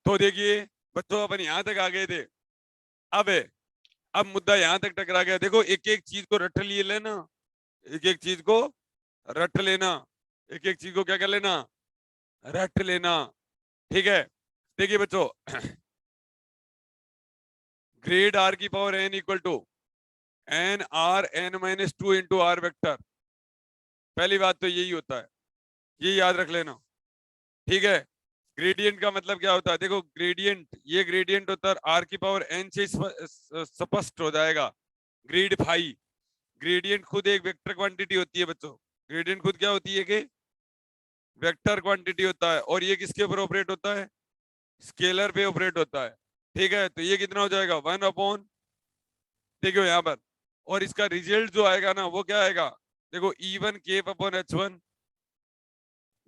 तो देखिए बच्चों अपन यहां तक आ गए थे। अब मुद्दा यहां तक टकरा गया। देखो एक एक चीज को रट लिए लेना, एक एक चीज को रट लेना, एक एक चीज को क्या कर लेना, रट लेना। ठीक है, देखिए बच्चों ग्रेड आर की power N equal to N R N minus two into R vector. पहली बात तो यही होता है, ये याद रख लेना। ठीक है, ग्रेडियंट का मतलब क्या होता है? देखो ग्रेडियंट, ये ग्रेडियंट होता है आर की पावर एन से स्पष्ट हो जाएगा। ग्रेड फाई, ग्रेडियंट खुद एक वेक्टर क्वांटिटी होती है बच्चों। ग्रेडियंट खुद क्या होती है कि वेक्टर क्वांटिटी होता है, और ये किसके ऊपर ऑपरेट होता है? स्केलर पे ऑपरेट होता है। ठीक है, तो ये कितना हो जाएगा? 1 अपॉन, देखो यहाँ पर, और इसका रिजल्ट जो आएगा ना वो क्या आएगा? देखो E1 cap upon H1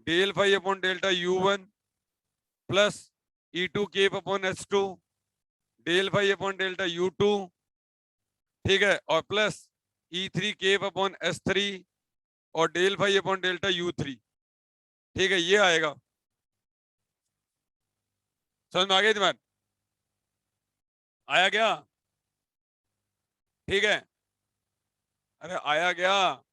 del phi upon delta U1 plus E2 cap upon H2 del phi upon delta U2। ठीक है, और plus E3 cap upon S3 और del phi upon delta U3। ठीक है, ये आएगा। समझ में आ गया तुम्हारे? आया क्या? ठीक है, अरे आया क्या?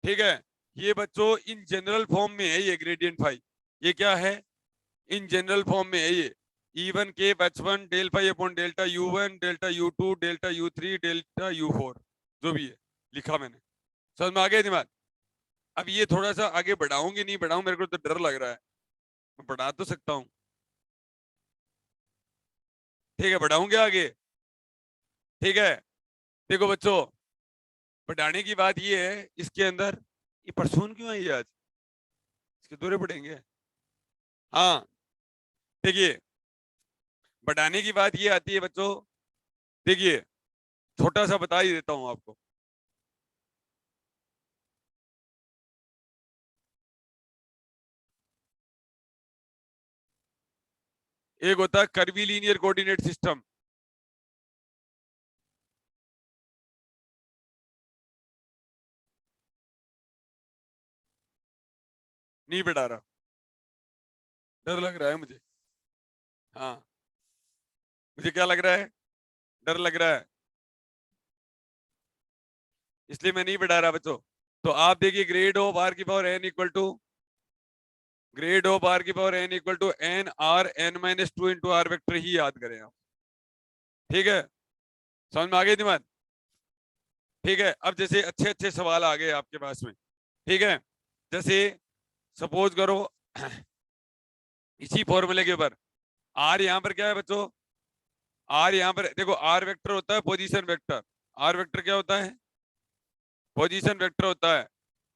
ठीक है, ये बच्चों इन जनरल फॉर्म में है ये ग्रेडियंट फाई। ये क्या है? इन जनरल फॉर्म में है ये। E1 cap H1 del phi upon delta U1 delta U2 delta U3 delta U4, जो भी है लिखा मैंने। समझ में आ गया दिमाग? अब ये थोड़ा सा आगे बढ़ाऊंगी नहीं बढ़ाऊं, मेरे को तो डर लग रहा है। मैं बढ़ा तो सकता हूँ। ठीक है, बढ़ाऊंगे आगे। ठीक है, देखो बच्चों, बढ़ाने की बात ये है इसके अंदर, ये परसों क्यों आई आज? इसके दौरे पड़ेंगे। हाँ, देखिए बढ़ाने की बात ये आती है बच्चों। देखिए छोटा सा बता ही देता हूं आपको। एक होता है कर्वी लीनियर कोऑर्डिनेट सिस्टम। नहीं बढ़ा रहा, डर लग रहा है मुझे। हाँ, मुझे क्या लग रहा है? डर लग रहा है, इसलिए मैं नहीं बढ़ा रहा बच्चों। तो आप देखिए ग्रेड ऑफ आर की power N equal to, grad of R की power N equal to N R N minus two into R vector ही याद करें आप। ठीक है, समझ में आ गई दिमाग? ठीक है, अब जैसे अच्छे अच्छे सवाल आ गए आपके पास में। ठीक है, जैसे सपोज करो इसी फॉर्मूले के ऊपर आर यहाँ पर क्या है बच्चों? आर यहाँ पर देखो, आर वेक्टर होता है पोजीशन वेक्टर। आर वेक्टर क्या होता है? पोजीशन वेक्टर होता है।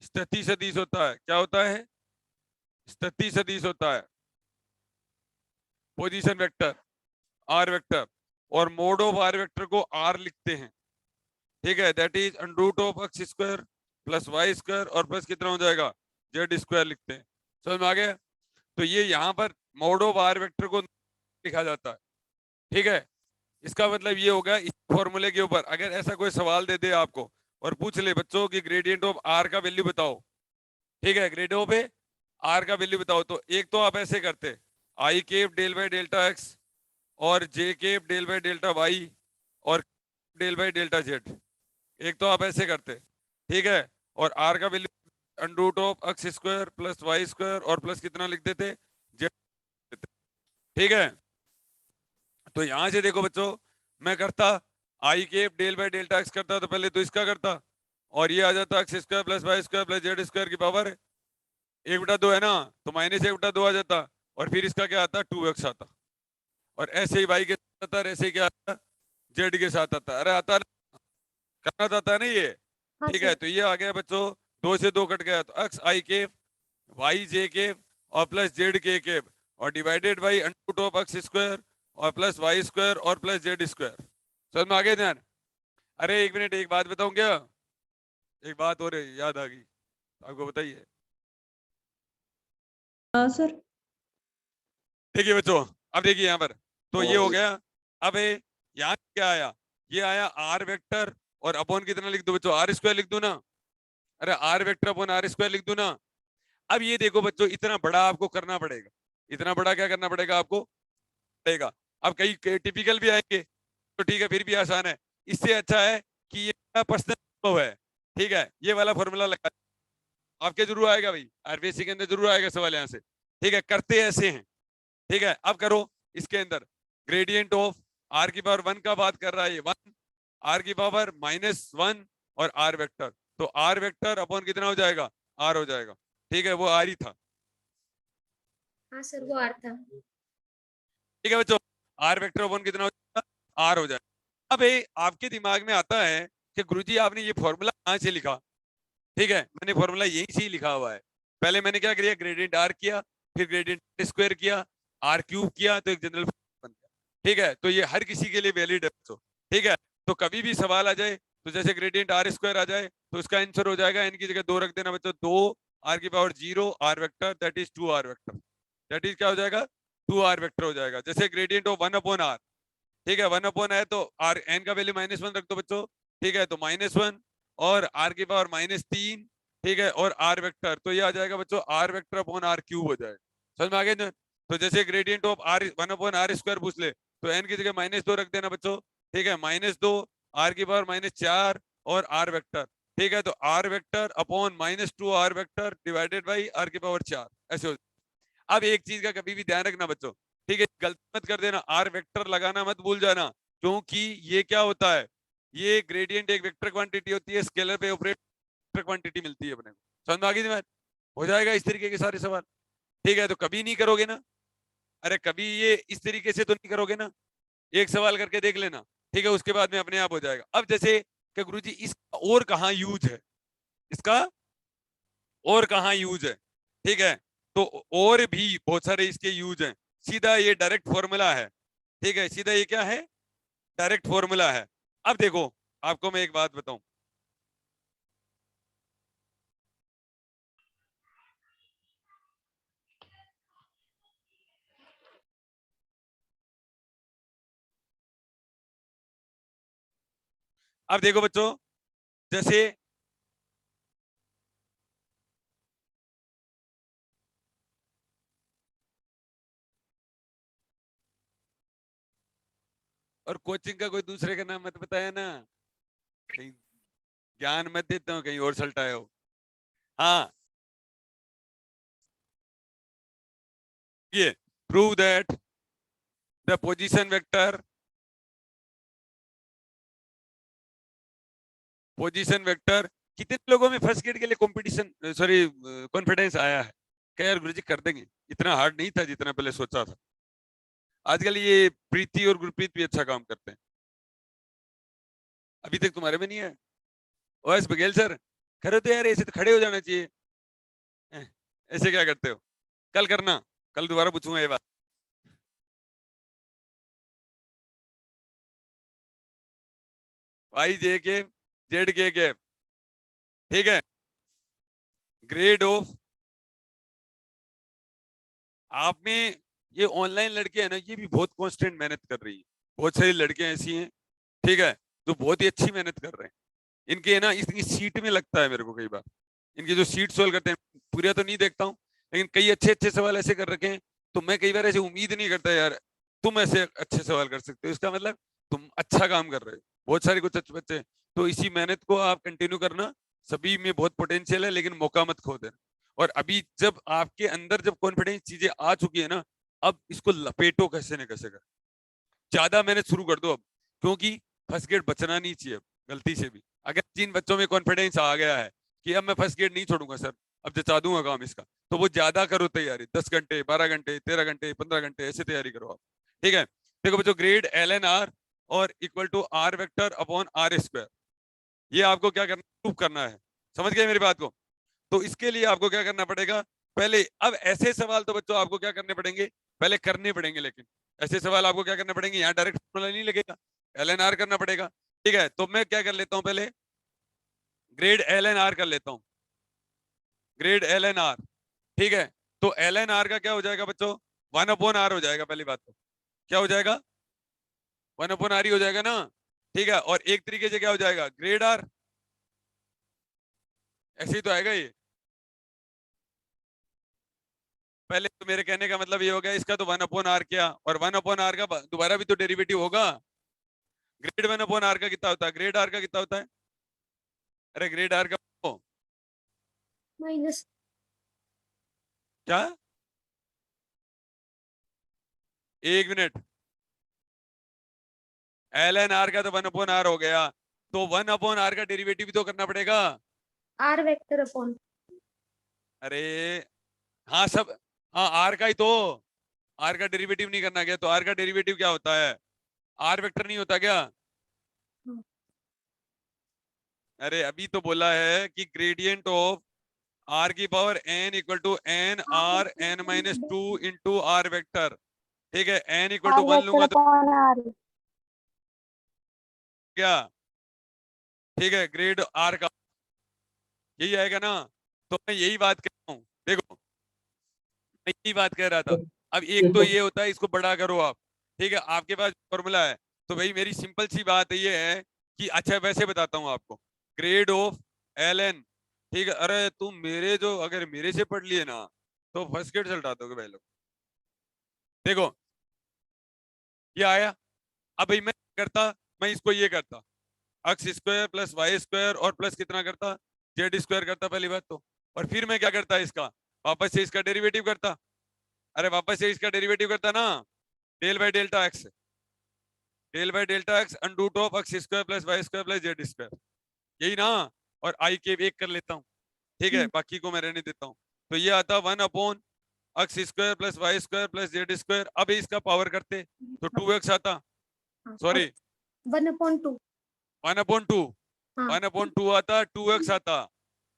स्थिति सदिश होता है। क्या होता है? स्थिति सदिश होता है पोजीशन वेक्टर, आर वेक्टर। और मोड ऑफ आर वेक्टर को आर लिखते हैं। ठीक है, that is under root of x square plus Y square और प्लस कितना हो जाएगा? जेड स्क्वायर लिखते हैं। समझ में आ गया? तो ये यहाँ पर मोड ऑफ आर वेक्टर को लिखा जाता है। ठीक है, इसका मतलब ये होगा इस फॉर्मूले के ऊपर अगर ऐसा कोई सवाल दे दे आपको और पूछ ले बच्चों कि ग्रेडियंट ऑफ आर का वैल्यू बताओ। ठीक है, ग्रेडियंट ऑफ आर का वैल्यू बताओ, तो एक तो आप ऐसे करते I cap del by delta X और J cap del by delta Y और डेल बाई डेल्टा जेड। एक तो आप ऐसे करते। ठीक है, और आर का value under root of x square plus Y square और प्लस कितना लिख देते? जेड। ठीक है, तो यहां से देखो बच्चों, मैं करता i cap del by delta x करता तो पहले तो इसका करता, और ये आ जाता X square plus Y square plus Z square की पावर 1/2 है ना, तो माइनस 1/2 आ जाता। और फिर इसका क्या आता? 2x आता। और ऐसे ही वाई के साथ आता, और ऐसे ही क्या आता? जेड के साथ आता। अरे आता ना, करना तो आता है ना ये। हाँ ठीक है, सर। तो ये आ गया बच्चों, 2 से 2 कट गया तो एक्स आई केप वाई जे केप और प्लस जेड के केप और divided by under root of x square और प्लस वाई स्क्वायर और प्लस जेड स्क्वायर। समझ में आ गया ध्यान? अरे एक मिनट, एक बात बताऊं क्या? एक बात और है, याद आ गई, आपको बताइए। हाँ सर। देखिए बच्चों, अब देखिए यहाँ पर, तो ये हो और गया। अब यहाँ क्या आया? ये आया आर वेक्टर और अपॉन कितना लिख दो बच्चों? आर स्क्वायर लिख दो ना। अरे R vector upon R square लिख दो ना। अब ये देखो बच्चों, इतना बड़ा आपको करना पड़ेगा। इतना बड़ा क्या करना पड़ेगा आपको? पड़ेगा। अब कई टिपिकल भी आएंगे तो ठीक है, फिर भी आसान है। इससे अच्छा है कि ये पर्सनल अनुभव है, ठीक है, ये वाला फॉर्मूला लगा आपके जरूर आएगा भाई, आरबीएससी के अंदर जरूर आएगा सवाल यहाँ से, ठीक है। करते ऐसे हैं, ठीक है। अब करो इसके अंदर ग्रेडियंट ऑफ आर की पावर 1 का बात कर रहा है ये 1, आर की पावर -1 और आर वेक्टर, तो आर वेक्टर अपॉन कितना हो जाएगा, आर हो जाएगा, ठीक है, वो आर ही था। हाँ सर वो आर था। ठीक है बच्चों, आर वेक्टर अपॉन कितना हो जाएगा, आर हो जाएगा। अब ये आपके दिमाग में आता है कि गुरुजी आपने ये फॉर्मूला कहाँ से लिखा, ठीक है, मैंने फॉर्मूला यहीं से ही लिखा हुआ है। पहले मैंने क्या किया, ग्रेडियंट आर किया, फिर ग्रेडियंट स्क्वायर किया, आर क्यूब किया, तो एक जनरल बन गया, ठीक है। तो ये हर किसी के लिए वैलिड है बच्चों, ठीक है। तो कभी भी सवाल आ जाए तो जैसे ग्रेडियंट आर स्क्वायर आ जाए तो इसका आंसर हो जाएगा एन की जगह 2 रख देना बच्चों, 2 आर की power 0 R vector that is 2 R vector, that is क्या हो जाएगा, 2 आर वेक्टर हो जाएगा। जैसे ग्रेडियंट ऑफ 1 अपॉन आर, ठीक है, 1 अपॉन है तो आर एन का वैल्यू -1 रख दो बच्चों, ठीक है, तो -1 और आर की पावर -3, ठीक है, और आर वेक्टर, तो ये आ जाएगा बच्चों R vector upon R cube हो जाएगा। समझ में आ गया ना? तो जैसे gradient of R 1 upon R square पूछ ले तो एन की जगह -2 रख देना बच्चों, ठीक है, -2 आर की पावर -4 और आर वेक्टर, ठीक है, तो R vector upon -2 R vector divided by R की पावर 4, ऐसे हो। अब एक चीज का कभी भी ध्यान रखना बच्चों, ठीक है, गलती मत कर देना, आर वेक्टर लगाना मत भूल जाना, क्योंकि ये क्या होता है, ये ग्रेडियंट एक वेक्टर क्वांटिटी होती है, स्केलर पे ऑपरेट क्वांटिटी मिलती है अपने को। समझ में आ गई बात? हो जाएगा इस तरीके के सारे सवाल, ठीक है। तो कभी नहीं करोगे ना, अरे कभी ये इस तरीके से तो नहीं करोगे ना, एक सवाल करके देख लेना, ठीक है, उसके बाद में अपने आप हो जाएगा। अब जैसे कि गुरुजी इसका और कहाँ यूज है, इसका और कहाँ यूज है, ठीक है, तो और भी बहुत सारे इसके यूज हैं। सीधा ये डायरेक्ट फॉर्मूला है, ठीक है, सीधा ये क्या है, डायरेक्ट फॉर्मूला है। अब देखो आपको मैं एक बात बताऊं, अब देखो बच्चों, जैसे और कोचिंग का कोई दूसरे का नाम मत बताया ना, कहीं ज्ञान मत देता हूँ कहीं और सल्टाए हो। हाँ, ये prove that the position vector, कितने लोगों में फर्स्ट ग्रेड के लिए कंपटीशन सॉरी कॉन्फिडेंस आया है, क्या यार गुरुजी कर देंगे, इतना हार्ड नहीं था जितना पहले सोचा था। आजकल ये प्रीति और गुरप्रीत भी अच्छा काम करते हैं, अभी तक तुम्हारे में नहीं है। ओएस बघेल सर, करो तो यार, ऐसे तो खड़े हो जाना चाहिए। एह, ऐसे क्या करते हो, कल करना, कल दोबारा पूछूंगा ये बात। वाई जे के जेड के गैप, ठीक है, ग्रेड ऑफ, आप में ये ऑनलाइन लड़के हैं ना, ये भी बहुत कॉन्स्टेंट मेहनत कर रही है, बहुत सारी लड़कियां ऐसी हैं, ठीक है, जो बहुत ही अच्छी मेहनत कर रहे हैं। इनके ना इतनी सीट में लगता है मेरे को कई बार, इनके जो सीट सोल्व करते हैं, पूरा तो नहीं देखता हूँ, लेकिन कई अच्छे अच्छे सवाल ऐसे कर रखे हैं, तो मैं कई बार ऐसे उम्मीद नहीं करता यार तुम ऐसे अच्छे सवाल कर सकते हो, इसका मतलब तुम अच्छा काम कर रहे हो। बहुत सारे कुछ अच्छे बच्चे हैं, तो इसी मेहनत को आप कंटिन्यू करना, सभी में बहुत पोटेंशियल है, लेकिन मौका मत खो देना। और अभी जब आपके अंदर जब कॉन्फिडेंस चीजें आ चुकी है ना, अब इसको लपेटो कैसे न कैसे कर, ज्यादा मेहनत शुरू कर दो अब, क्योंकि फर्स्ट ग्रेड बचना नहीं चाहिए गलती से भी। अगर जिन बच्चों में कॉन्फिडेंस आ गया है कि अब मैं फर्स्ट ग्रेड नहीं छोड़ूंगा सर, अब जचा दूंगा काम इसका, तो वो ज्यादा करो तैयारी, 10 घंटे 12 घंटे 13 घंटे 15 घंटे ऐसे तैयारी करो आप, ठीक है। देखो बच्चों, ग्रेड एल एन आर और equal to R vector upon R square, ये आपको क्या करना, प्रूव करना है। समझ गए मेरी बात को? तो इसके लिए आपको क्या करना पड़ेगा, पहले, अब ऐसे सवाल तो बच्चों आपको क्या करने पड़ेंगे, पहले करने पड़ेंगे, लेकिन ऐसे सवाल आपको क्या करने पड़ेंगे, यहाँ डायरेक्ट फॉर्मूला नहीं लगेगा, एलएनआर करना पड़ेगा, ठीक है। तो मैं क्या कर लेता हूँ, पहले ग्रेड एलएनआर कर लेता हूँ, ग्रेड एलएनआर, ठीक है। तो एलएनआर का क्या हो जाएगा बच्चों, 1/r हो जाएगा, पहली बात तो क्या हो जाएगा, 1/r ही हो जाएगा ना, ठीक है। और एक तरीके से क्या हो जाएगा, ग्रेड आर, ऐसे ही तो आएगा ये, पहले तो मेरे कहने का मतलब ये हो गया, इसका तो 1/r किया, और 1/r का दोबारा भी तो डेरिवेटिव होगा। ग्रेड 1/r का कितना होता है, ग्रेड r का कितना होता है, अरे ग्रेड r का माइनस क्या, एक मिनट, ln r का तो 1/r हो गया, तो 1/r का डेरिवेटिव भी तो करना पड़ेगा। आर वेक्टर अपॉन अरे हाँ सब, हाँ r का ही तो, r का डेरिवेटिव नहीं करना क्या, तो r का डेरिवेटिव क्या होता है, r वेक्टर नहीं होता क्या। अरे अभी तो बोला है कि ग्रेडियंट ऑफ r की power n equal to n r n minus 2 into r vector, ठीक है, n इक्वल टू 1 लूंगा तो क्या, ठीक है, ग्रेड r का यही आएगा ना। तो मैं यही बात कर रहा हूँ, देखो मैं यही बात कह रहा था। अब एक तो ये होता है, इसको बड़ा करो आप, ठीक है, आपके पास फॉर्मूला है, तो भाई मेरी सिंपल सी बात ये है कि अच्छा वैसे बताता हूँ आपको, ग्रेड ऑफ ln, ठीक है, अरे तुम मेरे जो अगर मेरे से पढ़ लिए ना तो फर्स्ट ग्रेड चलता दोगे भाई लोग। देखो ये आया, अब भाई मैं क्या करता, मैं इसको ये करता, X square plus Y square और प्लस कितना करता, जेड स्क्वायर करता पहली बात तो, और फिर मैं क्या करता इसका, वापस से इसका डेरिवेटिव करता, अरे वापस से इसका डेरिवेटिव करता ना, del by delta X, del by delta X under root of x square plus Y square plus Z square, यही ना, और आई के एक कर लेता हूँ, ठीक है, बाकी को मैं रहने देता हूँ। तो ये आता 1/, X square plus Y square plus Z square, अब इसका पावर करते तो 2x आता, सॉरी 1/2 1/2, हाँ 1/2 आता, 2x आता,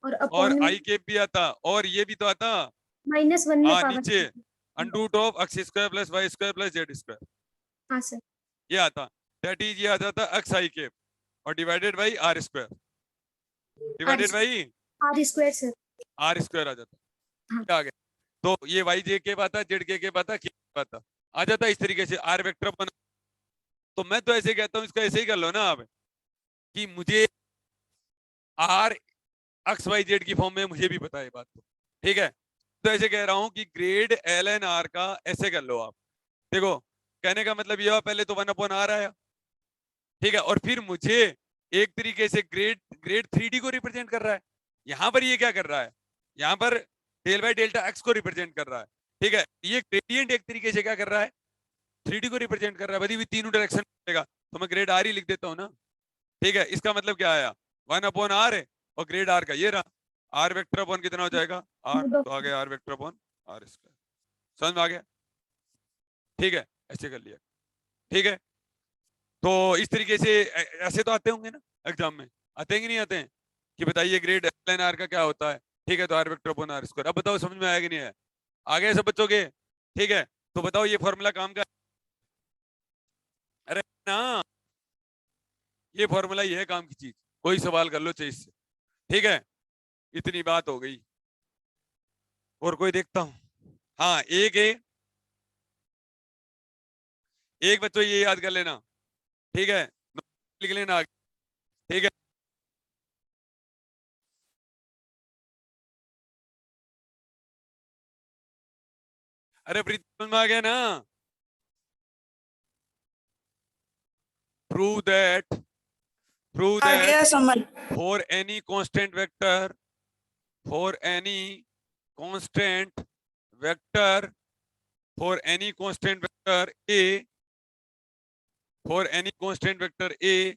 और और अपॉन आई केप भी आता, और ये भी तो आता, -1 में हाँ पावर नीचे under root of x square plus Y square plus Z square, हाँ सर ये आता, दैट इज ये आता था एक्स आई केप और divided by r square, divided by r square sir r square आ जाता, हाँ क्या आ गया, तो ये वाई जे के आता, जेड के आता, के आता, आ जाता इस तरीके से आर वेक्टर बना। तो मैं तो ऐसे कहता हूँ, इसका ऐसे ही कर लो ना आप, कि मुझे आर एक्स वाई जेड की फॉर्म में मुझे भी पता है बात, तो ठीक है, तो ऐसे कह रहा हूं कि ग्रेड एल एन आर का ऐसे कर लो आप, देखो कहने का मतलब ये हुआ, पहले तो 1/r आया, ठीक है, और फिर मुझे एक तरीके से ग्रेड ग्रेड 3D को रिप्रेजेंट कर रहा है, यहां पर ये क्या कर रहा है, यहां पर डेल बाई डेल्टा एक्स को रिप्रेजेंट कर रहा है, ठीक है, ये ग्रेडियंट एक तरीके से क्या कर रहा है, 3D को रिप्रेजेंट कर रहा है, बड़ी हुई तीनों डायरेक्शन में, तो मैं ग्रेड आर ही लिख देता हूँ ना, ठीक है, इसका मतलब क्या आया 1/r है, और ग्रेड आर का ये रहा, आर वेक्टर अपॉन कितना हो जाएगा आर, तो आ गया R vector upon R square, समझ में आ गया, ठीक है, ऐसे कर लिया, ठीक है, तो इस तरीके से ऐसे तो आते होंगे ना एग्जाम में, आते हैं कि नहीं आते हैं, कि बताइए ग्रेड एल आर का क्या होता है, ठीक है, तो R vector upon R square, अब बताओ समझ में आया कि नहीं आया, आ गए सब बच्चों के, ठीक है, तो बताओ ये फॉर्मूला काम का, अरे ना ये फॉर्मूला ही है काम की चीज, कोई सवाल कर लो चाहिए इससे, ठीक है, इतनी बात हो गई, और कोई देखता हूँ, हाँ एक है, एक बच्चों ये याद कर लेना, ठीक है, लिख लेना आगे, ठीक है, अरे प्रीति समझ में आ गया ना, प्रूव दैट आ गया समझ। For any constant vector, for any constant vector, for any constant vector A, for any constant vector A,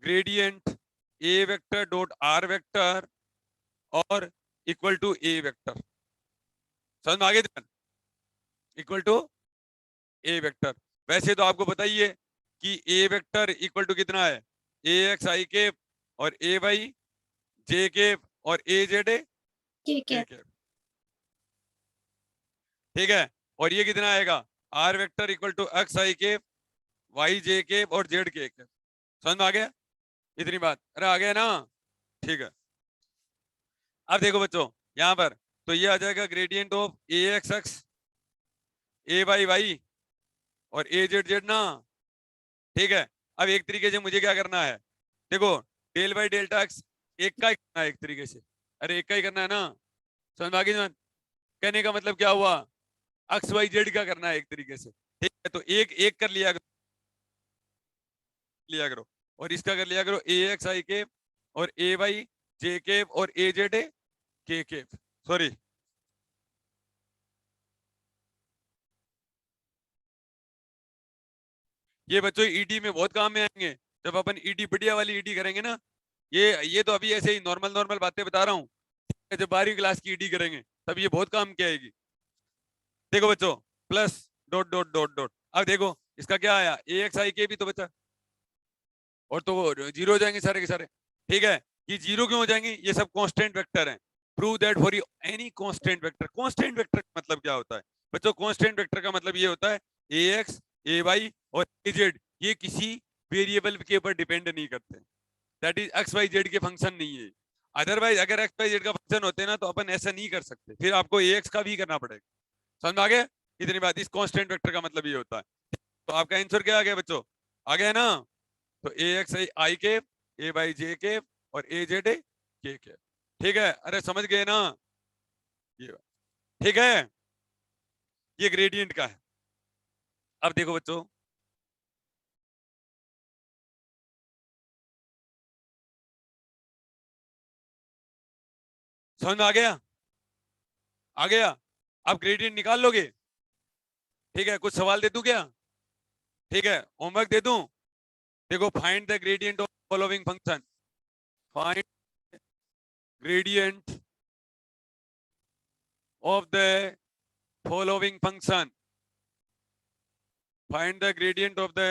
gradient A vector dot are vector और इक्वल टू ए वेक्टर, समझ में आ गया, इक्वल टू ए वेक्टर, वैसे तो आपको बताइए कि ए वेक्टर इक्वल टू कितना है, ए एक्स आई के और ए वाई जे के और ए जेड ए ठीक है के, ठीक है, और ये कितना आएगा, r vector equal to x i के वाई जे के और जेड के, समझ में आ गया इतनी बात, अरे आ गया ना, ठीक है, अब देखो बच्चों यहाँ पर, तो ये आ जाएगा gradient of A X X A Y Y और ए जेड जेड ना, ठीक है, अब एक तरीके से मुझे क्या करना है, देखो डेल बाई डेल्टा एक्स एक का ही करना है एक तरीके से, अरे एक का ही करना है ना, समझ में आ गई ना, कहने का मतलब क्या हुआ एक्स वाई जेड का करना है एक तरीके से, ठीक है। तो एक एक कर लिया करो और इसका कर लिया करो ए एक्स आई के और ए वाई जे के और ए जेड के सॉरी ये बच्चों ईडी में बहुत काम में आएंगे जब अपन ईडी बढ़िया वाली ईडी करेंगे ना। ये तो अभी ऐसे ही नॉर्मल नॉर्मल बातें बता रहा हूँ, जब 12वीं क्लास की ईडी करेंगे तब ये बहुत काम की आएगी। देखो बच्चों plus dot dot dot dot, अब देखो इसका क्या आया ए एक्स आई के भी तो बचा और तो वो जीरो हो जाएंगे सारे के सारे, ठीक है। ये जीरो क्यों हो जाएंगे, ये सब कांस्टेंट वेक्टर हैं। Prove that for any constant vector, constant vector का मतलब क्या होता है बच्चों, कांस्टेंट वेक्टर का मतलब ये होता है ए एक्स ए वाई और ए जेड ये किसी वेरिएबल के ऊपर डिपेंड नहीं करते, that is X Y Z के फंक्शन नहीं है। अदरवाइज अगर एक्स वाई जेड का फंक्शन होते ना तो अपन ऐसा नहीं कर सकते, फिर आपको ए एक्स का भी करना पड़ेगा। समझ में आ गया इतनी बात, इस कांस्टेंट वेक्टर का मतलब ये होता है। तो आपका आंसर क्या आ गया बच्चों, आ गया ना। तो ए एक्स आई के ए वाई जे के और ए जेड के, ठीक है। अरे समझ गए ना, ये ठीक है, ये ग्रेडियंट का है। अब देखो बच्चों समझ में आ गया, आ गया। अब ग्रेडियंट निकाल लोगे, ठीक है। कुछ सवाल दे दूं क्या, ठीक है, होमवर्क दे दूं। देखो find the gradient of following function, find gradient of the following function, find the gradient of the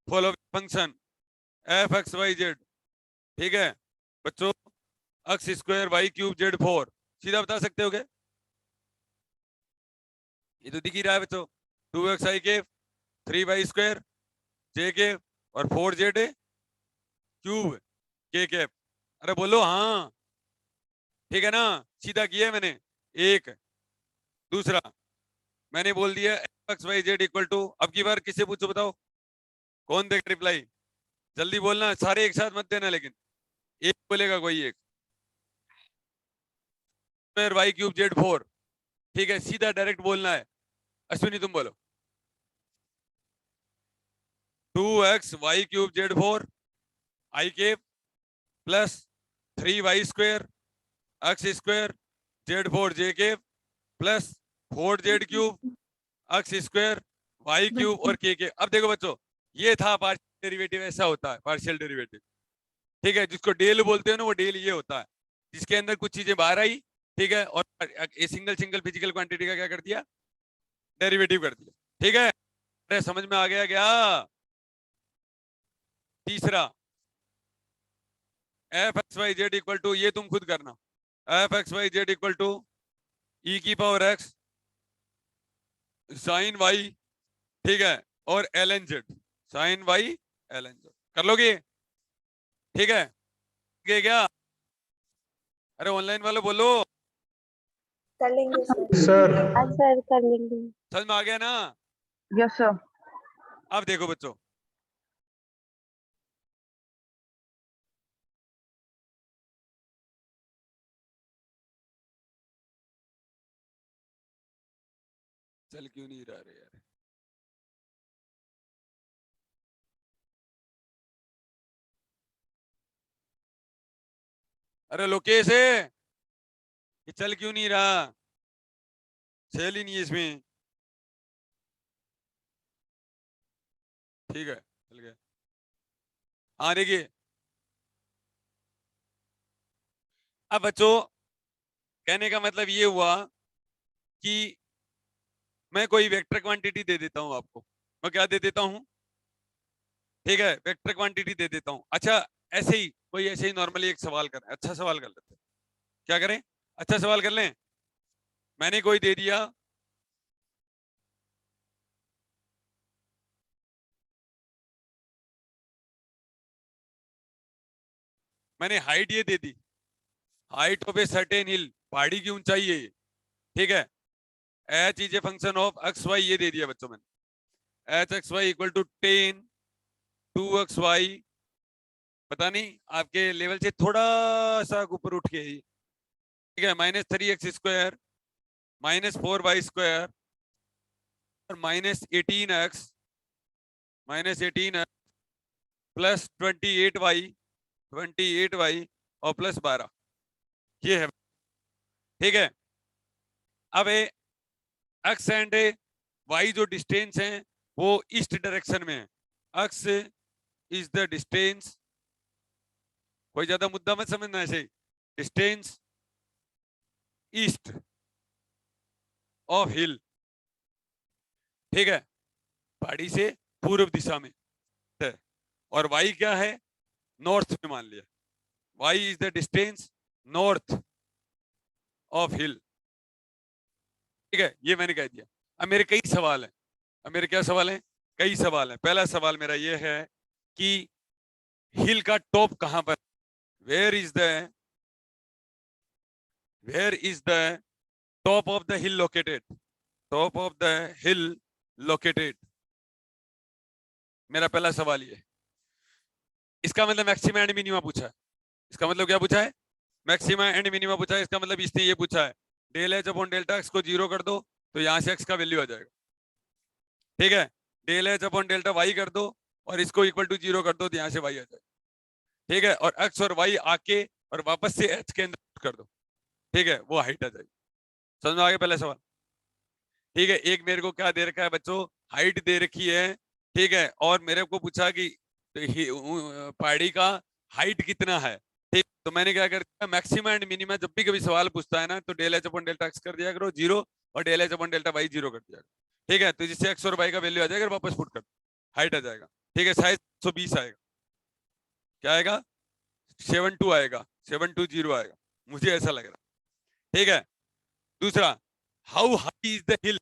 following function f x y z, ठीक है बच्चों। x square Y cube Z 4 सीधा बता सकते हो क्या, ये तो दिख ही रहा है बच्चों। 2x आई के 3y स्क्वायर जे के और 4z क्यूब के, अरे बोलो हाँ, ठीक है ना, सीधा किया है मैंने। एक दूसरा मैंने बोल दिया X Y Z equal to, अब की बार किससे पूछो बताओ, कौन देगा रिप्लाई, जल्दी बोलना, सारे एक साथ मत देना लेकिन, एक बोलेगा कोई एक। स्क्वायर वाई क्यूब जेड 4, ठीक है, सीधा डायरेक्ट बोलना है। अश्विनी तुम बोलो 2x Y cube Z 4 I K plus 3y square X square Z 4 J K plus 4z cube X square Y cube और के। अब देखो बच्चों ये था पार्शियल डेरिवेटिव, ऐसा होता है पार्शियल डेरिवेटिव, ठीक है। जिसको डेल बोलते हैं ना वो डेल ये होता है जिसके अंदर कुछ चीजें बाहर आई, ठीक है, और सिंगल फिजिकल क्वांटिटी का क्या कर दिया, डेरिवेटिव कर दिया, ठीक है। अरे समझ में आ गया क्या। तीसरा f x Y Z equal to, ये तुम खुद करना, f x Y Z equal to e की पावर एक्स साइन वाई, ठीक है, और l n z sine y l n z कर लोगे, ठीक है क्या। अरे ऑनलाइन वाले बोलो कर लेंगे सर। सर कर लेंगे। समझ में आ गया ना। Yes sir. अब देखो बच्चों चल क्यों नहीं रहा रे यार, अरे लोकेश है, ये चल क्यों नहीं रहा, सेल ही नहीं है इसमें, ठीक है चल गया। हाँ देखिए अब बच्चों कहने का मतलब ये हुआ कि मैं कोई वेक्टर क्वांटिटी दे देता हूं आपको, मैं क्या दे देता हूं, ठीक है, वेक्टर क्वांटिटी दे देता हूं। अच्छा ऐसे ही कोई ऐसे ही नॉर्मली एक सवाल करें, अच्छा सवाल कर लेते हैं, क्या करें, अच्छा सवाल कर लें। मैंने कोई दे दिया मैंने हाइट ये दे दी, height of a certain hill, पहाड़ी की ऊंचाई है ये, ठीक है। H is a function of x y, ये दे दिया बच्चों मैंने, h x y equal to 10 2xy, पता नहीं आपके लेवल से थोड़ा सा ऊपर उठ के, ठीक है, -3x square -4y square -18x plus 28y और प्लस 12, ये है। ठीक है, अब एक्स एंड वाई जो डिस्टेंस है वो ईस्ट डायरेक्शन में है। एक्स इज द डिस्टेंस, कोई ज्यादा मुद्दा मत समझना, ऐसे डिस्टेंस ईस्ट ऑफ हिल। ठीक है, पहाड़ी से पूर्व दिशा में है। और वाई क्या है, नॉर्थ में मान लिया। Y is the distance north of hill. ठीक है, ये मैंने कह दिया। अब मेरे कई सवाल हैं, अब मेरे क्या सवाल हैं, कई सवाल हैं। पहला सवाल मेरा ये है कि हिल का टॉप कहां पर, where is the top of the hill located, top of the hill located. मेरा पहला सवाल ये। इसका मतलब मैक्सिमा एंड मिनिमा पूछा है। इसका मतलब क्या पूछा है, मैक्सिमा एंड मिनिमा पूछा है। इसका मतलब इसने ये पूछा है del h upon delta x को 0 कर दो तो यहां से एक्स का वैल्यू आ जाएगा। ठीक है, del h upon delta y कर दो और इसको इक्वल टू 0 कर दो तो यहां से वाई आ जाएगा। ठीक है, और एक्स और वाई आके और वापस से एच के अंदर कर दो। ठीक है, वो हाइट आ जाएगी। समझ में आ गया पहला सवाल। ठीक है, एक मेरे को क्या दे रखा है बच्चों, हाइट दे रखी है। ठीक है, और मेरे को पूछा कि पहाड़ी का हाइट कितना है। ठीक, तो मैंने क्या कर, मैक्सिमा एंड मिनिमा जब भी कभी सवाल पूछता है ना तो del h upon delta x कर दिया करो 0 और del h upon delta y 0 कर दिया करो। ठीक है, तो जिससे एक्स और वाई का वैल्यू आ जाएगा, वापस पुट कर हाइट आ जाएगा। ठीक है, साइज 120 आएगा। क्या आएगा, 72 आएगा, 720 आएगा, मुझे ऐसा लग रहा है। ठीक है, दूसरा, हाउ हाई इज द हिल।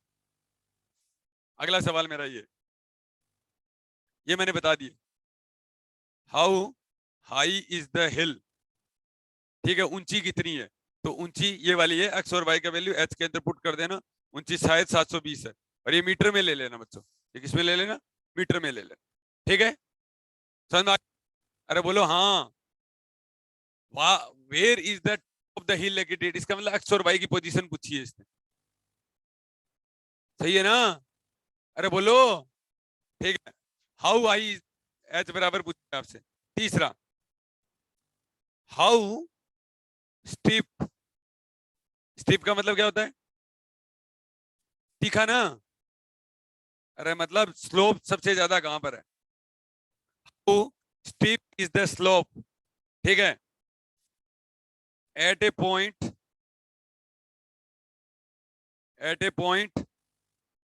अगला सवाल मेरा ये मैंने बता दिया, हाउ हाई इज द हिल। ठीक है, ऊंची कितनी है, तो ऊंची ये वाली है, एक्स और वाई का वैल्यू एच के अंदर पुट कर देना। ऊंची शायद 720 है, और ये मीटर में ले लेना बच्चों, ये किस में ले लेना, मीटर में ले लेना। ठीक है, समझ में अरे बोलो हाँ। Where is the top of the hill located, इसका मतलब एक्स और वाई की पोजीशन पूछी है इसने। सही है ना, अरे बोलो। ठीक है, हाउ हाई एच बराबर पूछा आपसे। तीसरा, हाउ स्टीप, स्टीप का मतलब क्या होता है, तीखा ना, अरे मतलब स्लोप सबसे ज्यादा कहां पर है, how steep is the slope. ठीक है, at a point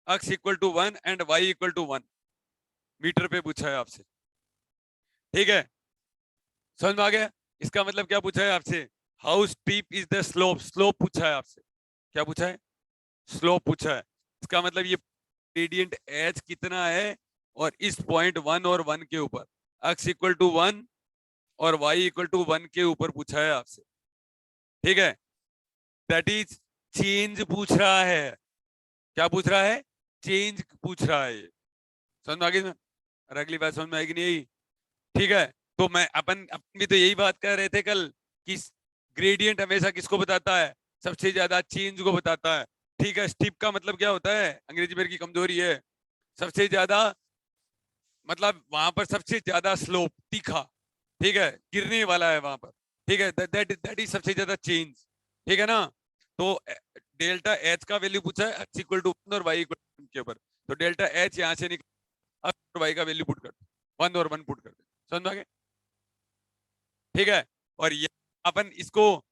x equal to 1 and y equal to 1, meter पे पूछा है आपसे। ठीक है, समझ में आ गया। इसका मतलब क्या पूछा है आपसे, how steep is the slope, slope पूछा है आपसे। क्या पूछा है, स्लोप पूछा है। इसका मतलब ये ग्रेडियंट h कितना है, और इस पॉइंट 1 और 1 के ऊपर x इक्वल टू 1 और y इक्वल टू 1 के ऊपर पूछा है आपसे। ठीक है, दैट इज चेंज पूछ रहा है। क्या पूछ रहा है, चेंज पूछ रहा है। समझ में आ गई, और अगली बात समझ में आएगी नहीं आई। ठीक है, तो मैं अपन भी तो यही बात कर रहे थे कल कि ग्रेडियंट हमेशा किसको बताता है, सबसे ज्यादा चेंज को बताता है। ठीक है, स्टीप का मतलब क्या होता है, अंग्रेजी मेरी की कमजोरी है, सबसे ज्यादा मतलब वहां पर सबसे ज्यादा स्लोप, तीखा। ठीक है, गिरने वाला है वहां पर। ठीक है, दैट इज सबसे ज्यादा चेंज। ठीक है ना, तो डेल्टा एच का वैल्यू पूछा है, एक्स इक्वल टू 1 और वाई इक्वल टू 1 के ऊपर, तो डेल्टा एच यहाँ से निकल, और वाई का वैल्यू पुट कर दो, 1 और 1 पुट कर दो। समझ में आ गया। ठीक है, और ये अपन इसको,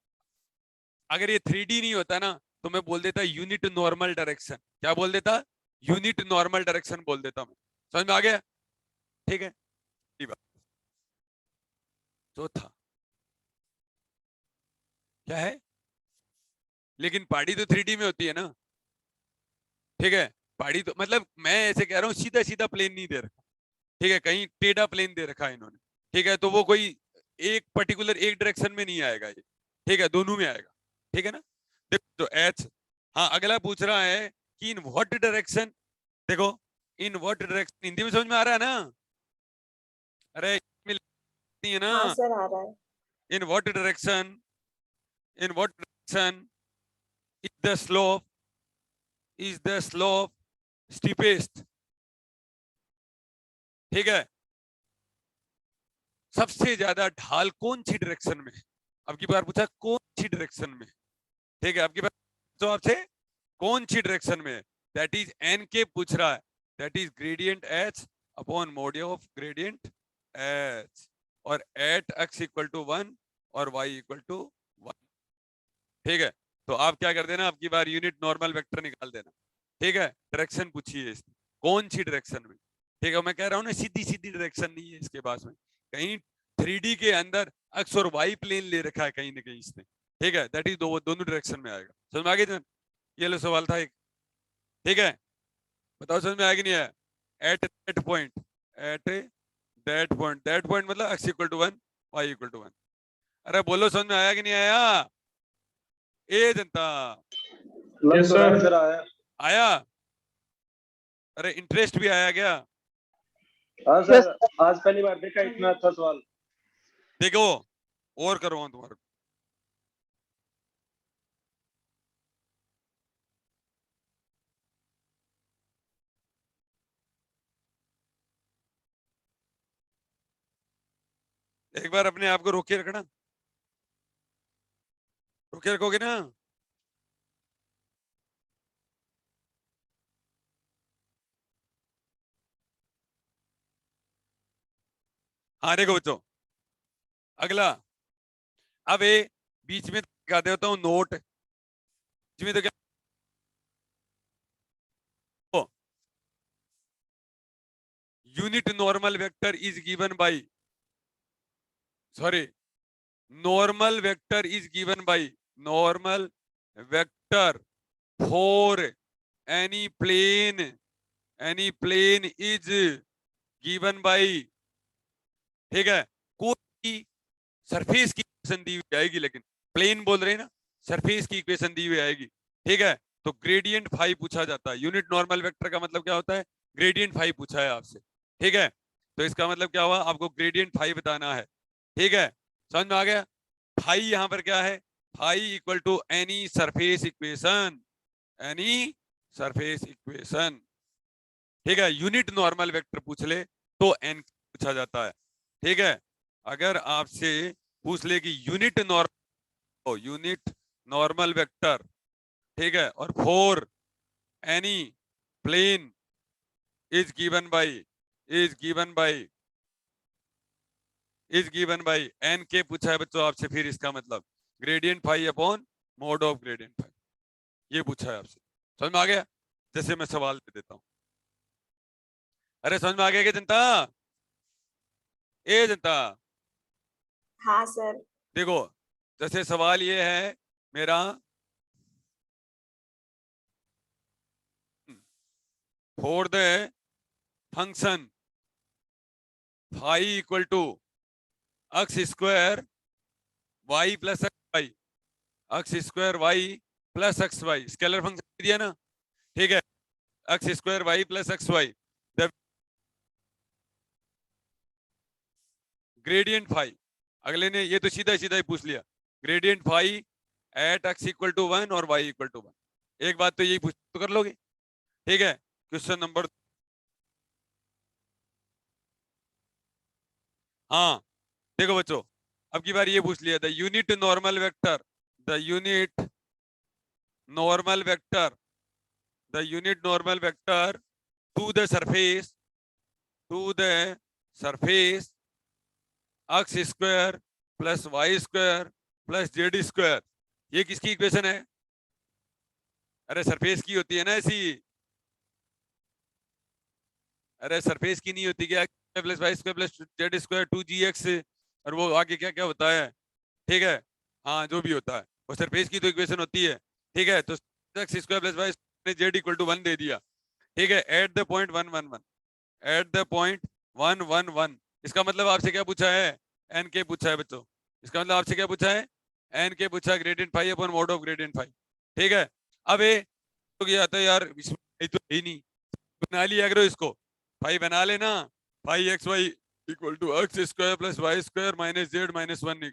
अगर ये 3D नहीं होता ना तो मैं बोल देता यूनिट नॉर्मल डायरेक्शन। क्या बोल देता, यूनिट नॉर्मल डायरेक्शन बोल देता मैं। समझ में आ गया। ठीक है, चौथा क्या है, लेकिन पहाड़ी तो 3D में होती है ना। ठीक है, पहाड़ी तो मतलब मैं ऐसे कह रहा हूँ, सीधा सीधा प्लेन नहीं दे रखा। ठीक है, कहीं टेढ़ा प्लेन दे रखा है इन्होंने। ठीक है, तो वो कोई एक पर्टिकुलर एक डायरेक्शन में नहीं आएगा ये। ठीक है, दोनों में आएगा। ठीक है ना, देखो तो एच, हाँ अगला पूछ रहा है कि इन व्हाट डायरेक्शन। देखो, इन व्हाट डायरेक्शन, हिंदी में समझ में आ रहा है ना, अरे मिलती है ना, हाँ सर आ रहा है। In what direction, in what direction is the slope steepest, ठीक है। सबसे ज्यादा ढाल कौन सी डायरेक्शन में है? अब की बार पूछा कौन सी डायरेक्शन में, ठीक है। अब की बार तो आपसे कौन सी डायरेक्शन में है, दैट इज एन के पूछ रहा है, that is gradient H upon module of gradient H, और एट एक्स इक्वल टू 1 और वाई इक्वल टू 1, ठीक है। तो आप क्या कर देना, आपकी बार यूनिट नॉर्मल वेक्टर निकाल देना, ठीक है। डायरेक्शन पूछिए इसमें कौन सी डायरेक्शन में, ठीक है। मैं कह रहा हूँ ना सीधी सीधी डायरेक्शन नहीं है इसके पास में, कहीं 3D के अंदर एक्स और वाई प्लेन ले रखा है कहीं ना कहीं इसने, ठीक है। दैट इज दोनों डायरेक्शन में आएगा। समझ में आ गई? ये लो सवाल था एक, ठीक है। बताओ समझ में आया कि नहीं आया? At that point, at that point मतलब x equal to 1 y equal to 1। अरे बोलो समझ में आया कि नहीं आया? ए जनता yes, sir. आया? अरे इंटरेस्ट भी आया क्या? हाँ सर, आज पहली बार देखा इतना अच्छा सवाल। देखो और करवाऊं तुम्हारे, एक बार अपने आप को रोके रखना, रोके रखोगे ना? हाँ देखो बच्चों, अगला, अब ये बीच में क्या देता हूँ नोट, बीच में तो क्या, unit normal vector is given by, sorry, normal vector is given by, normal vector for any plane is given by, ठीक है। कोई सरफेस की इक्वेशन दी हुई आएगी, लेकिन प्लेन बोल रहे हैं ना, सरफेस की इक्वेशन दी हुई आएगी, ठीक है। तो ग्रेडियंट फाई पूछा जाता है। यूनिट नॉर्मल वेक्टर का मतलब क्या होता है? ग्रेडियंट फाई पूछा है आपसे, ठीक है। तो इसका मतलब क्या हुआ, आपको ग्रेडियंट फाई बताना है, ठीक है। समझ में आ गया? फाई यहाँ पर क्या है, phi equal to any surface equation, any surface equation, ठीक है। यूनिट नॉर्मल वेक्टर पूछ ले तो एन पूछा जाता है, ठीक है। अगर आपसे पूछ ले कि यूनिट नॉर्मल वेक्टर, ठीक है, और for any plane is given by n के पूछा है बच्चों आपसे, फिर इसका मतलब gradient phi upon mod of gradient phi, ये पूछा है आपसे। समझ में आ गया? जैसे मैं सवाल दे देता हूं, अरे समझ में आ गया क्या जनता? ए जनता, हाँ सर। देखो जैसे सवाल ये है मेरा, for the function phi equal to x square y plus x y, x square y plus x y, scalar function दिया ना, ठीक है। X square y plus x y, gradient phi, अगले ने ये तो सीधा सीधा ही पूछ लिया, gradient phi at x equal to 1 और वाई इक्वल टू 1। एक बात तो यही पूछ तो कर लोगे, ठीक है। क्वेश्चन नंबर, हाँ देखो बच्चों, अब की बार ये पूछ लिया, the unit normal vector, the unit normal vector, the unit normal vector to the surface x square plus Y square plus Z square, ये किसकी इक्वेशन है? अरे सरफेस की होती है ना ऐसी, अरे सरफेस की नहीं होती क्या? Plus Y square plus Z square 2gx, और वो आगे क्या क्या होता है, ठीक है। हाँ जो भी होता है वो सरफेस की तो इक्वेशन होती है, ठीक है। तो एक्स स्क्वायर प्लस वाई ने जेड इक्वल टू 1 दे दिया, ठीक है। At the point 1 1 1, at the point 1 1 1, इसका मतलब आपसे क्या पूछा है? एन के पूछा है बच्चों, इसका मतलब आपसे क्या पूछा है? एन के पूछा, gradient phi upon mod of gradient phi, ठीक है। अब ये तो क्या आता है यार, इसमें तो ही नहीं, बना लिया करो इसको, फाई बना लेना, phi x y equal to x square plus Y square minus z minus 1,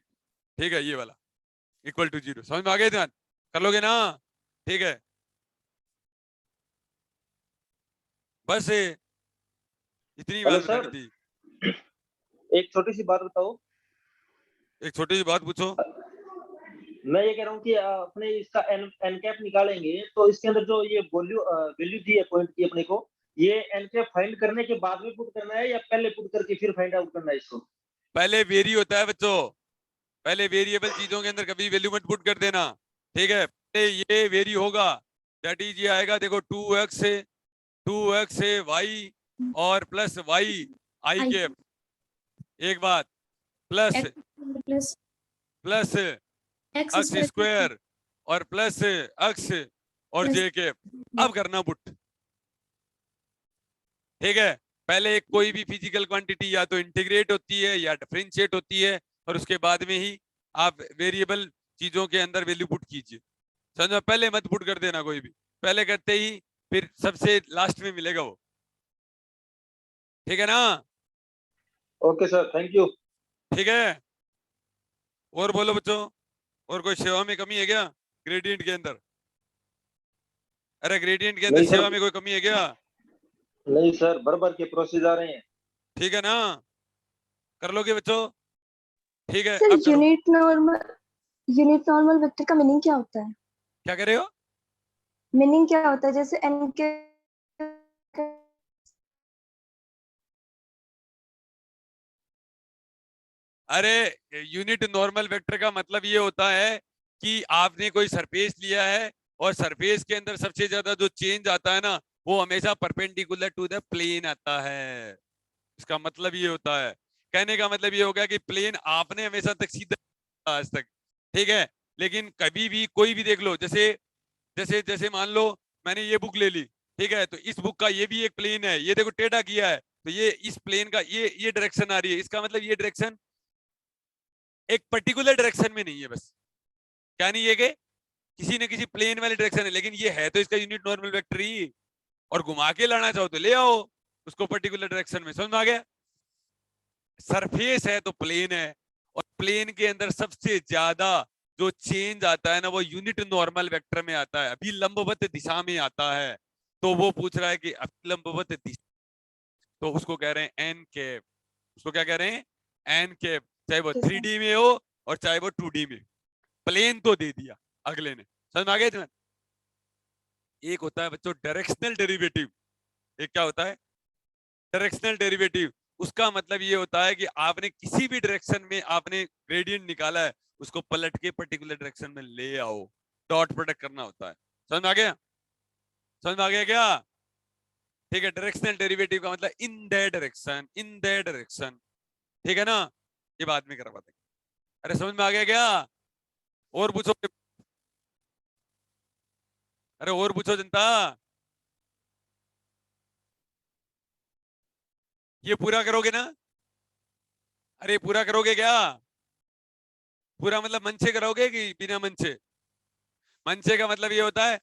ठीक है, ये वाला इक्वल टू 0। समझ में आ गया ध्यान? कर लोगे ना? ठीक है। बस इतनी हेलो बात बतानी सर, थी। एक छोटी सी बात बताओ। एक छोटी सी बात पूछो। मैं ये कह रहा हूँ कि अपने इसका एन एनकैप निकालेंगे तो इसके अंदर जो ये वैल्यू दी है पॉइंट की अपने को, ये एनकैप फाइंड करने के बाद में पुट करना है या पहले पुट करके फिर फाइंड आउट करना है इसको? पहले वेरी होता है बच्चों, पहले वेरिएबल चीजों के अंदर कभी वैल्यू मत पुट कर देना, ठीक है। पहले ये वेरी होगा, दैट इज ये आएगा देखो 2x है वाई और plus y i I cap, एक बात, plus X plus plus X x square square और प्लस एक्स और plus जे कैप। अब करना पुट, ठीक है। पहले कोई भी फिजिकल क्वांटिटी या तो इंटीग्रेट होती है या डिफरेंशिएट होती है, और उसके बाद में ही आप वेरिएबल चीजों के अंदर वैल्यू पुट कीजिए। समझो, पहले मत पुट कर देना कोई भी, पहले करते ही फिर सबसे लास्ट में मिलेगा वो, ठीक है ना। Okay sir, thank you. ठीक है, और बोलो बच्चों, और कोई सेवा में कमी है क्या ग्रेडियंट के अंदर? अरे ग्रेडियंट के अंदर नहीं सर, सेवा में कोई कमी है क्या? नहीं सर, बराबर के प्रोसेस आ रहे हैं। ठीक है ना, कर लोगे बच्चों? ठीक है, सर अब करो। यूनिट नॉर्मल वेक्टर का मीनिंग क्या होता है? क्या कर रहे हो? मीनिंग क्या होता है? जैसे n के अरे यूनिट नॉर्मल वेक्टर का मतलब ये होता है कि आपने कोई सरफेस लिया है और सरफेस के अंदर सबसे ज्यादा जो चेंज आता है ना, वो हमेशा परपेंडिकुलर टू द प्लेन आता है। इसका मतलब ये होता है, कहने का मतलब ये होगा कि प्लेन आपने हमेशा तक सीधा आज तक, ठीक है। लेकिन कभी भी कोई भी देख लो, जैसे जैसे जैसे मान लो मैंने ये बुक ले ली, ठीक है, तो इस बुक का ये भी एक प्लेन है, ये देखो टेढ़ा किया है, तो ये इस प्लेन का ये डायरेक्शन आ रही है, इसका मतलब ये डायरेक्शन एक पर्टिकुलर डायरेक्शन में नहीं है, बस क्या नहीं है कि किसी न किसी प्लेन वाले डायरेक्शन है, लेकिन ये है तो इसका यूनिट नॉर्मल वेक्टर ही। और घुमा के लाना चाहो तो ले आओ उसको पर्टिकुलर डायरेक्शन में, समझ में आ गया। सरफेस है तो प्लेन है, और प्लेन के अंदर सबसे ज्यादा जो चेंज आता है ना, वो यूनिट नॉर्मल वेक्टर में आता है, अभी लंबवत दिशा में आता है। तो वो पूछ रहा है कि अभी लंबवत दिशा, तो उसको कह रहे हैं एन कैप। उसको क्या कह रहे हैं? एन कैप, चाहे वो 3D में हो और चाहे वो 2D में। प्लेन तो दे दिया अगले ने, समझ में आ गया तुम्हें। एक होता है बच्चों डायरेक्शनल डेरिवेटिव, एक क्या होता है? Directional derivative. उसका मतलब ये होता है कि आपने किसी भी डायरेक्शन में आपने ग्रेडियंट निकाला है, उसको पलट के पर्टिकुलर डायरेक्शन में ले आओ, डॉट प्रोडक्ट करना होता है। समझ में आ गया? समझ में आ गया क्या? ठीक है, डायरेक्शनल डेरिवेटिव का मतलब in that direction, in that direction, ठीक है ना। ये बाद में करवाते हैं। अरे समझ में आ गया क्या? और पूछो, अरे और पूछो जनता। ये पूरा करोगे ना? अरे पूरा करोगे क्या? पूरा मतलब मन से करोगे कि बिना मन से? मन से का मतलब ये होता है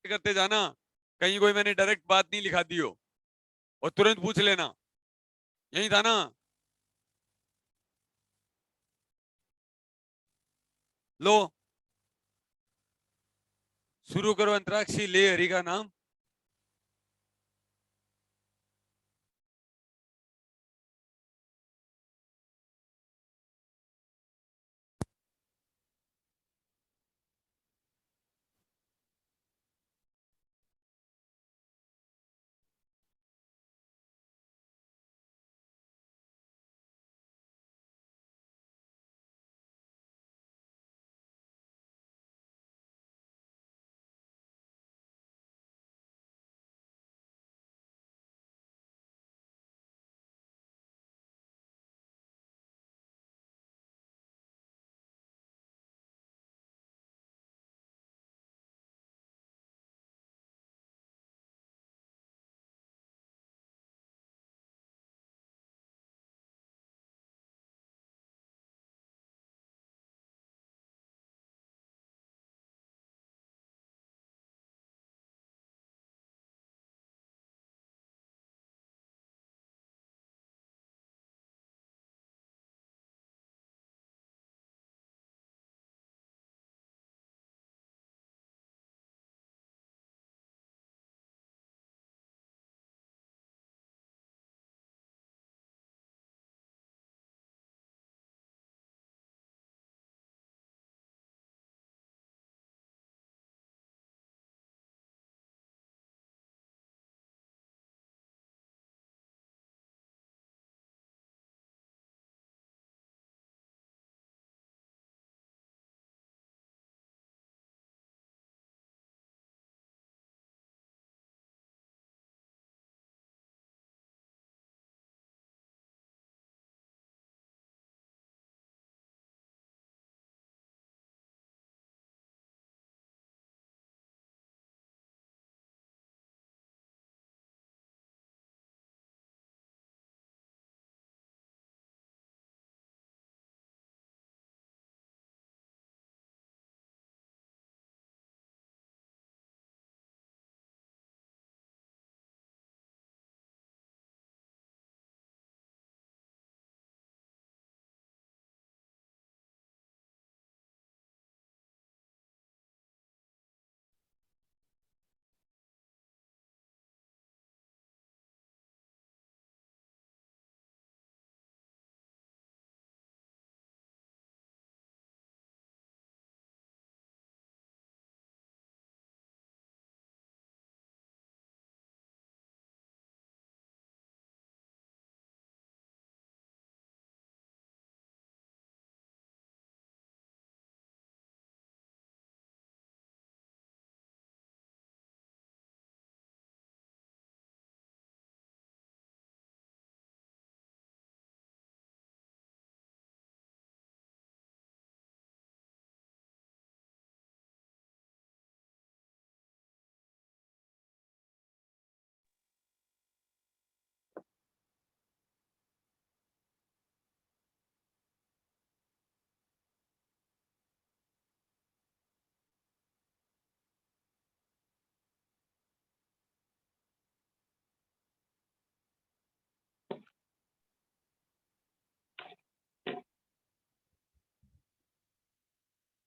करते जाना, कहीं कोई मैंने डायरेक्ट बात नहीं लिखा दी हो, और तुरंत पूछ लेना, यही था ना। लो शुरू करो, अंतराक्षी ले हरि का नाम।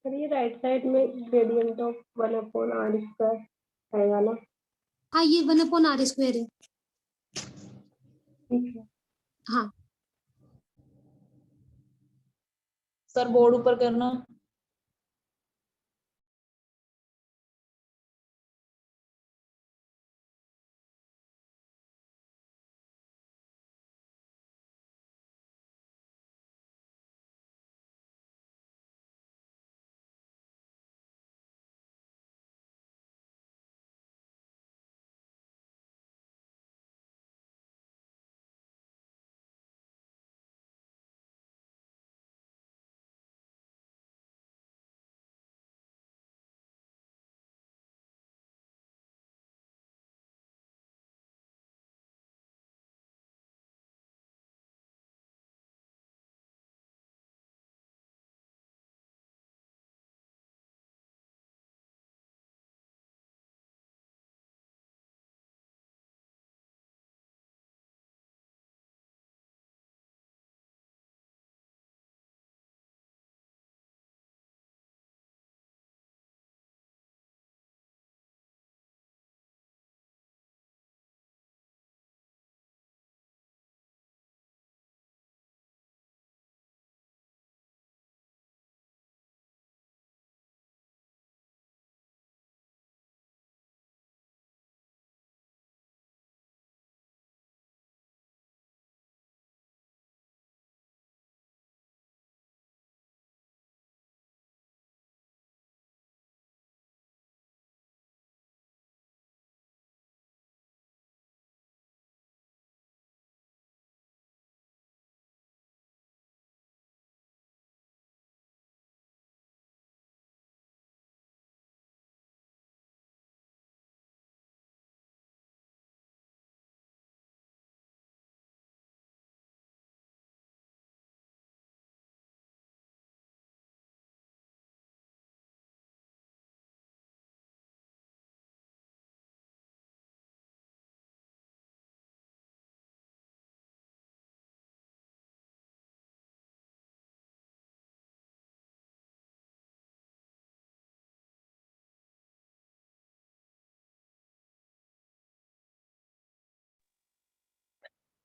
सर ये राइट साइड में ग्रेडियंट ऑफ 1/r² आएगा ना? हाँ, ये 1/r² है। ठीक है। हाँ, सर बोर्ड ऊपर करना।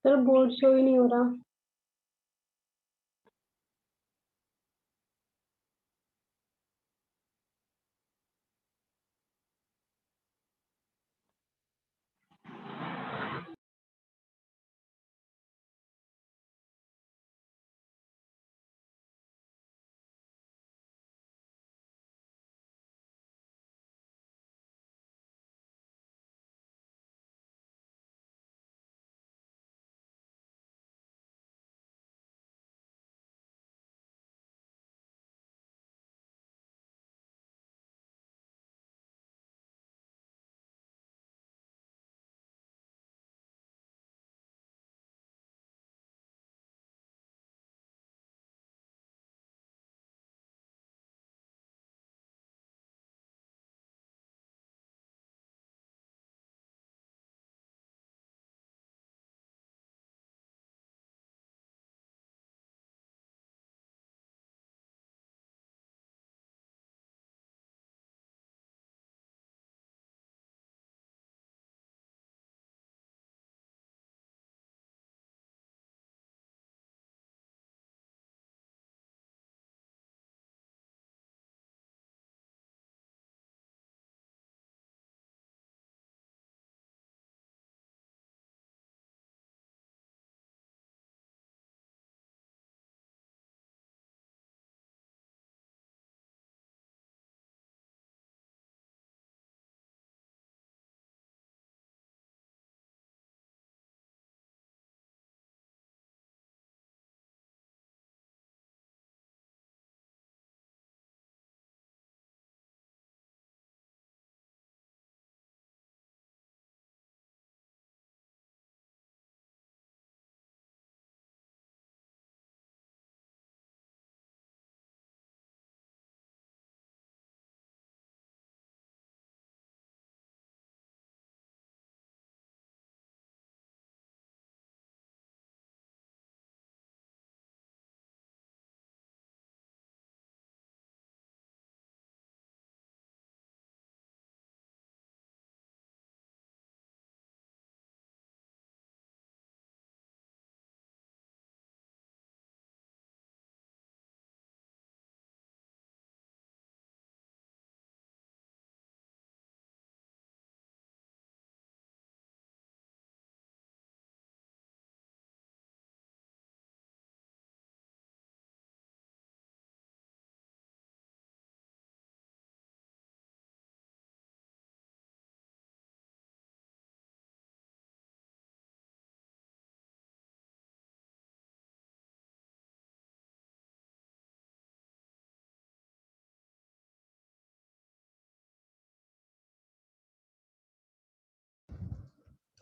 सर बोर्ड शो ही नहीं हो रहा।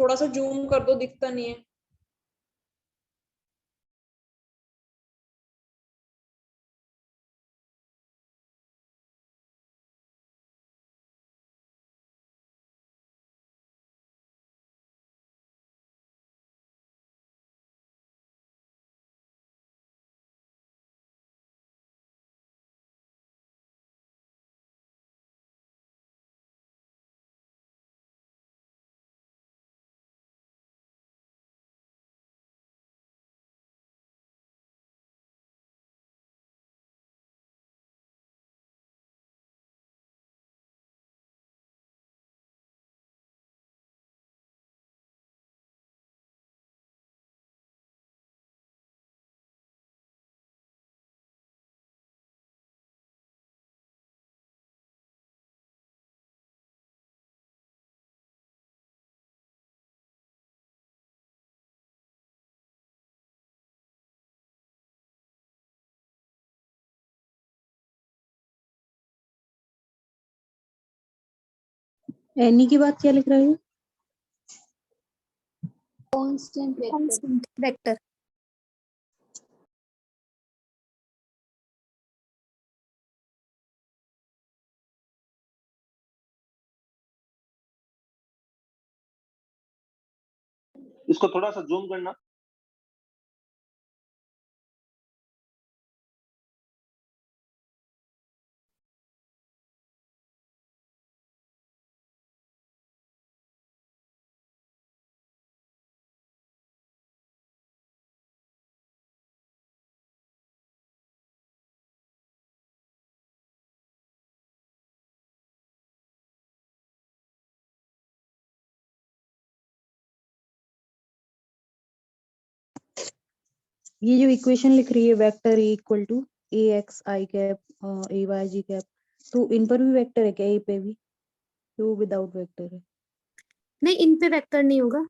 थोड़ा सा जूम कर दो, दिखता नहीं है। एनी की बात क्या लिख रहे हो? Constant vector. इसको थोड़ा सा जूम करना। ये जो इक्वेशन लिख रही है vector a equal to a x i cap a y j cap, तो इन पर भी वेक्टर है क्या? ए पे भी तो विदाउट वेक्टर है? नहीं, इन पे वेक्टर नहीं होगा।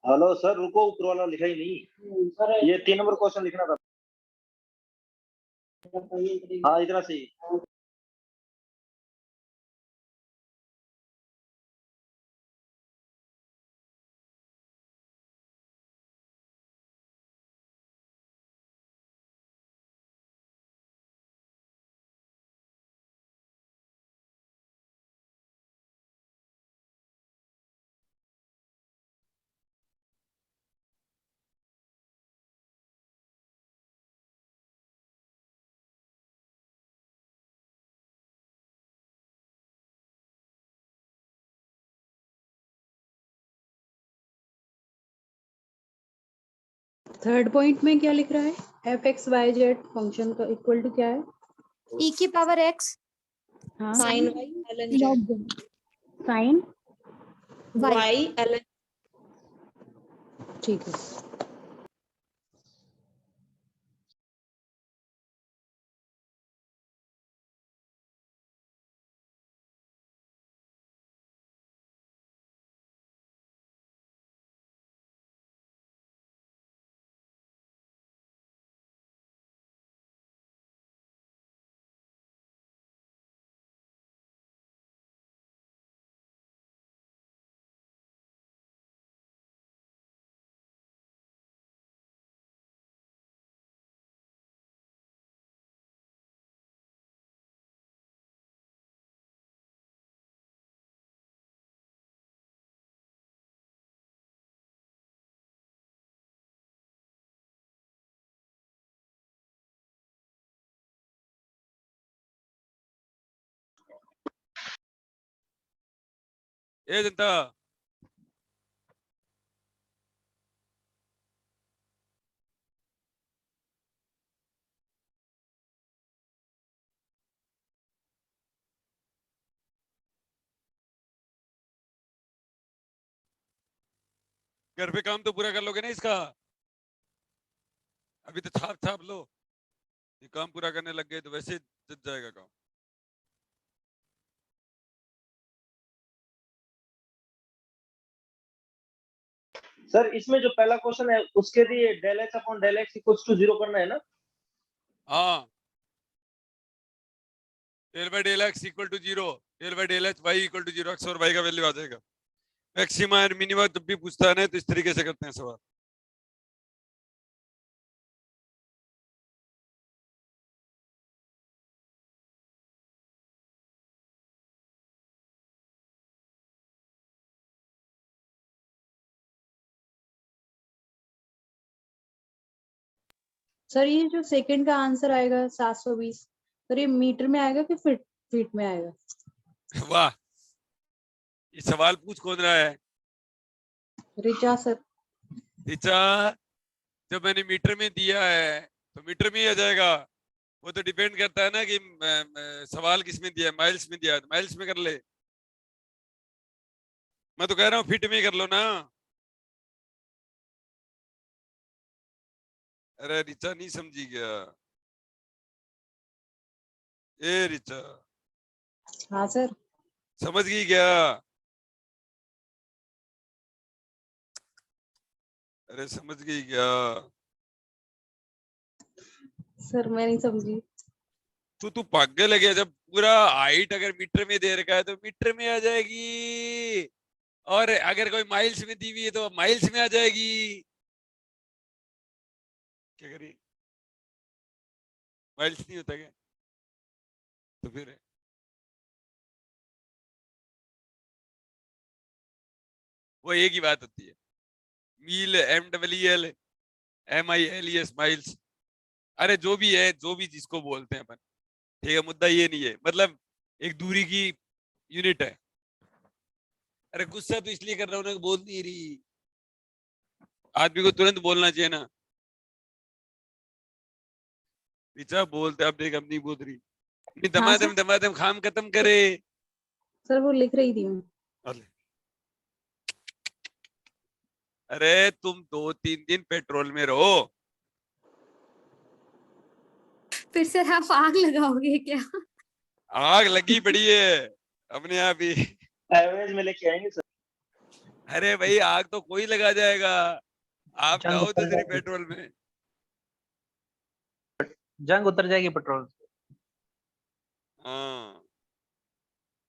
हेलो सर, रुको, ऊपर वाला लिखा ही नहीं सर। ये 3 नंबर क्वेश्चन लिखना था। हाँ, इतना सही। थर्ड पॉइंट में क्या लिख रहा है? F x Y z function का इक्वल टू क्या है? e की पावर x हाँ, sine y ln z sine, y y ln ठीक है। ए जनता, घर पे काम तो पूरा कर लोगे ना इसका? अभी तो छाप छाप लो, ये काम पूरा करने लग गए तो वैसे जच जाएगा काम। सर इसमें जो पहला क्वेश्चन है उसके लिए del h upon del x equals to 0 करना है ना? हाँ, del by del x equal to 0, del by del h y equal to 0, x और वाई का वैल्यू आ जाएगा। मैक्सिमा एंड मिनिमा जब भी पूछता है ना तो इस तरीके से करते हैं सवाल। सर ये जो सेकंड का आंसर आएगा 720, सर ये मीटर में आएगा कि फीट फीट में आएगा? वाह, ये सवाल पूछ कौन रहा है? रिचा सर। टीचा, जब मैंने मीटर में दिया है तो मीटर में ही आ जाएगा। वो तो डिपेंड करता है ना कि सवाल किस में दिया है, माइल्स में दिया है तो माइल्स में कर ले। मैं तो कह रहा हूँ फीट में ही कर लो ना। अरे रिचा नहीं समझी गया। ए रिचा, हाँ सर। समझ गई क्या? अरे समझ गई क्या? सर मैं नहीं समझी। तू भाग्य लगे, जब पूरा हाइट अगर मीटर में दे रखा है तो मीटर में आ जाएगी, और अगर कोई माइल्स में दी हुई है तो माइल्स में आ जाएगी। क्या करिए, माइल्स नहीं होता क्या? तो फिर वो एक ही बात होती है, मील MWL MILES माइल्स। अरे जो भी है, जो भी जिसको बोलते हैं अपन, ठीक है, मुद्दा ये नहीं है, मतलब एक दूरी की यूनिट है। अरे गुस्सा तो इसलिए कर रहा हूँ ना, बोल नहीं रही। आदमी को तुरंत बोलना चाहिए ना। रिचा बोलते, अब देख अब नहीं बोल रही। नहीं, हाँ सर। दमादम दमादम खाम खत्म करे। सर वो लिख रही थी मैं। अरे तुम 2-3 दिन पेट्रोल में रहो। फिर सर आप आग लगाओगे क्या? आग लगी पड़ी है अपने आप ही। एवरेज में लेके आएंगे सर। अरे भाई, आग तो कोई लगा जाएगा, आप जंग जाओ तो उतर सही जाएगी, पेट्रोल में। जंग उतर जाएगी पेट्रोल से। हाँ,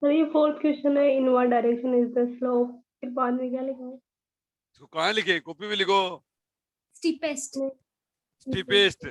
सर ये फोर्थ क्वेश्चन है, in one direction is the slope, फिर बाद में क्या लिखा है? तो कहाँ लिखे, कॉपी में लिखो, स्टीपेस्ट। स्टीपेस्ट।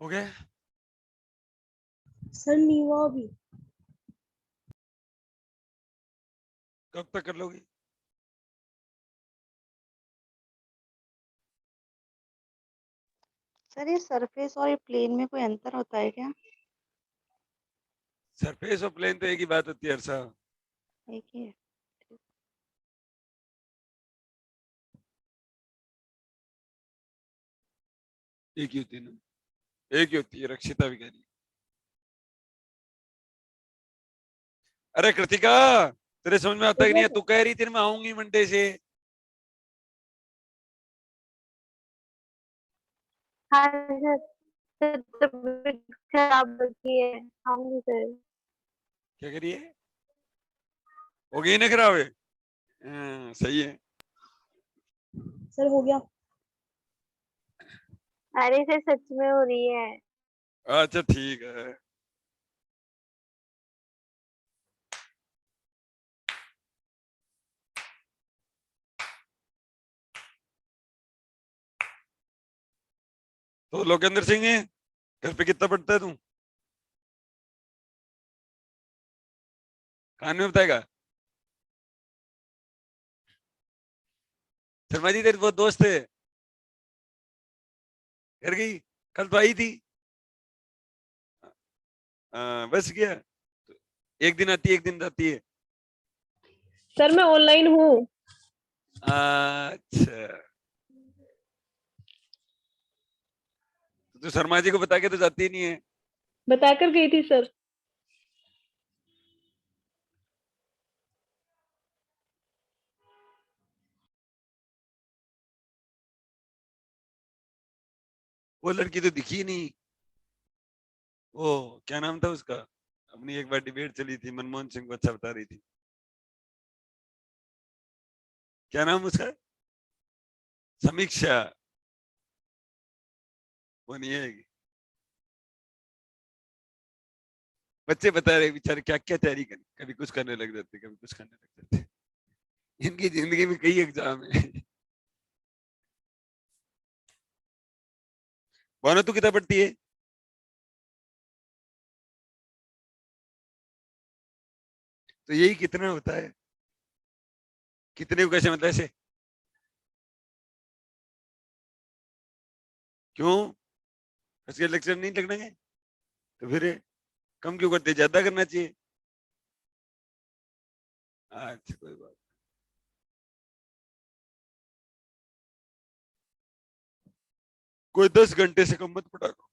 हो गया? सर नीवा भी कब तक कर लोगी? सर ये सरफेस और ये प्लेन में कोई अंतर होता है क्या? सरफेस और प्लेन तो एक ही बात होती है हर्षा। एक ही है। एक ही होती है ना, एक ही होती है, रक्षिता भी कह रही है। अरे कृतिका, तेरे समझ में आता है कि नहीं है? तू कह रही थी मैं आऊंगी मंडे से। हाँ सर, तबीयत खराब होती है, आऊंगी सर। क्या करिए? हो गई ना खराब है? हाँ, सही है। सर हो गया। अरे सर सच में हो रही है। अच्छा ठीक है। तो लोकेंद्र सिंह है, घर पे कितना पढ़ता है तू? कान में बताएगा? शर्मा जी तेरी वो दोस्त है, घर गई? कल तो आई थी। बस गया, एक दिन आती है एक दिन जाती है। सर मैं ऑनलाइन हूँ। अच्छा, तो शर्मा जी को बता के तो जाती ही नहीं है। बताकर गई थी सर। वो लड़की तो दिखी नहीं। वो क्या नाम था उसका? अपनी एक बार डिबेट चली थी, मनमोहन सिंह को अच्छा बता रही थी। क्या नाम उसका? समीक्षा। वो नहीं आएगी। बच्चे बता रहे बेचारे क्या क्या तैयारी करें, कभी कुछ करने लग जाते, कभी कुछ करने लग जाते। इनकी जिंदगी में कई एग्जाम है। भावना तू कितना पढ़ती है? तो यही कितना होता है? कितने को कैसे मतलब ऐसे? क्यों? उसके लेक्चर नहीं लगना है तो फिर कम क्यों करते, ज्यादा करना चाहिए। अच्छा कोई बात। कोई 10 घंटे से कम मत पढ़ा करो।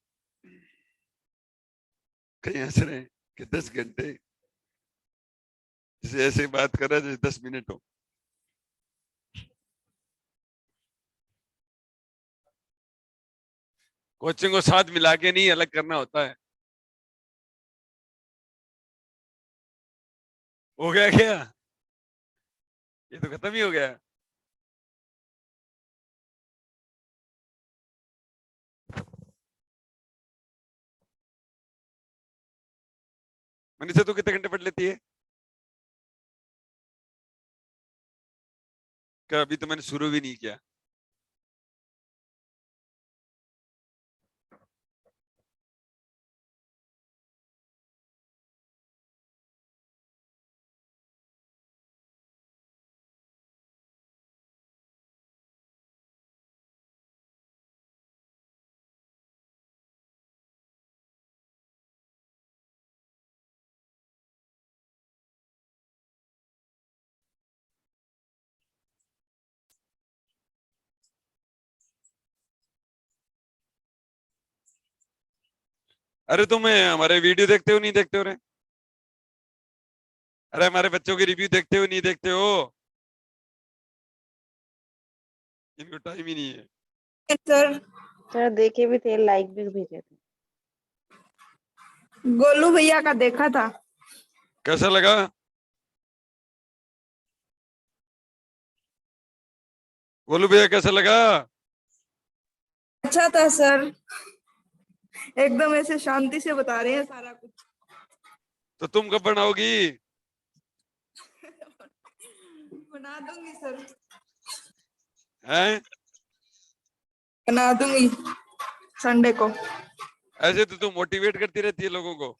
कहीं हंस रहे हैं कि 10 घंटे, जैसे ऐसे बात कर रहा है जैसे 10 मिनट हो। कोचिंग को साथ मिला के नहीं, अलग करना होता है। हो गया क्या? ये तो खत्म ही हो गया। मनीषा तू कितने घंटे पढ़ लेती है? क्या अभी तो मैंने शुरू भी नहीं किया। अरे तुम हमारे वीडियो देखते हो नहीं देखते हो रे? अरे हमारे बच्चों की रिव्यू देखते हो नहीं देखते हो? इनको टाइम ही नहीं है। सर सर देखे भी थे, लाइक भी भेजे थे। गोलू भैया का देखा था। कैसा लगा? गोलू भैया कैसा लगा? अच्छा था सर, एकदम ऐसे शांति से बता रहे हैं सारा कुछ। तो तुम कब बनाओगी? बना दूंगी सर, हैं? बना दूंगी संडे को। ऐसे तो तू मोटिवेट करती रहती है लोगों को।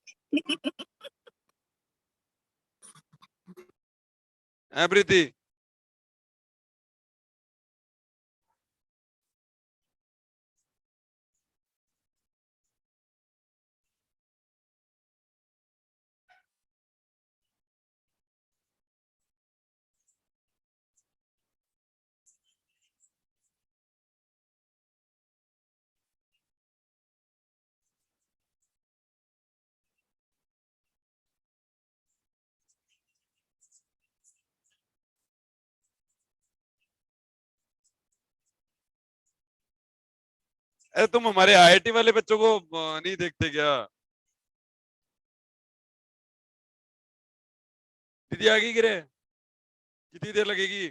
प्रीति अरे तुम हमारे आईआईटी वाले बच्चों को नहीं देखते क्या? दीदी आ गई गिरे, कितनी देर लगेगी?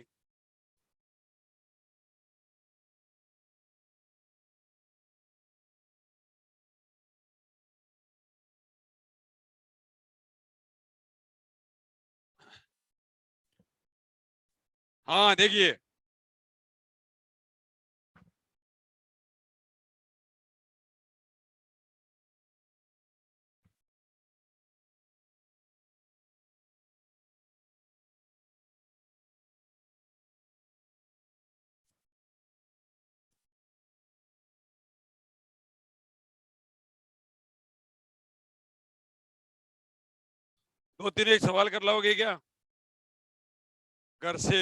हाँ देखिए, दो तीन एक सवाल कर लाओगे क्या घर से?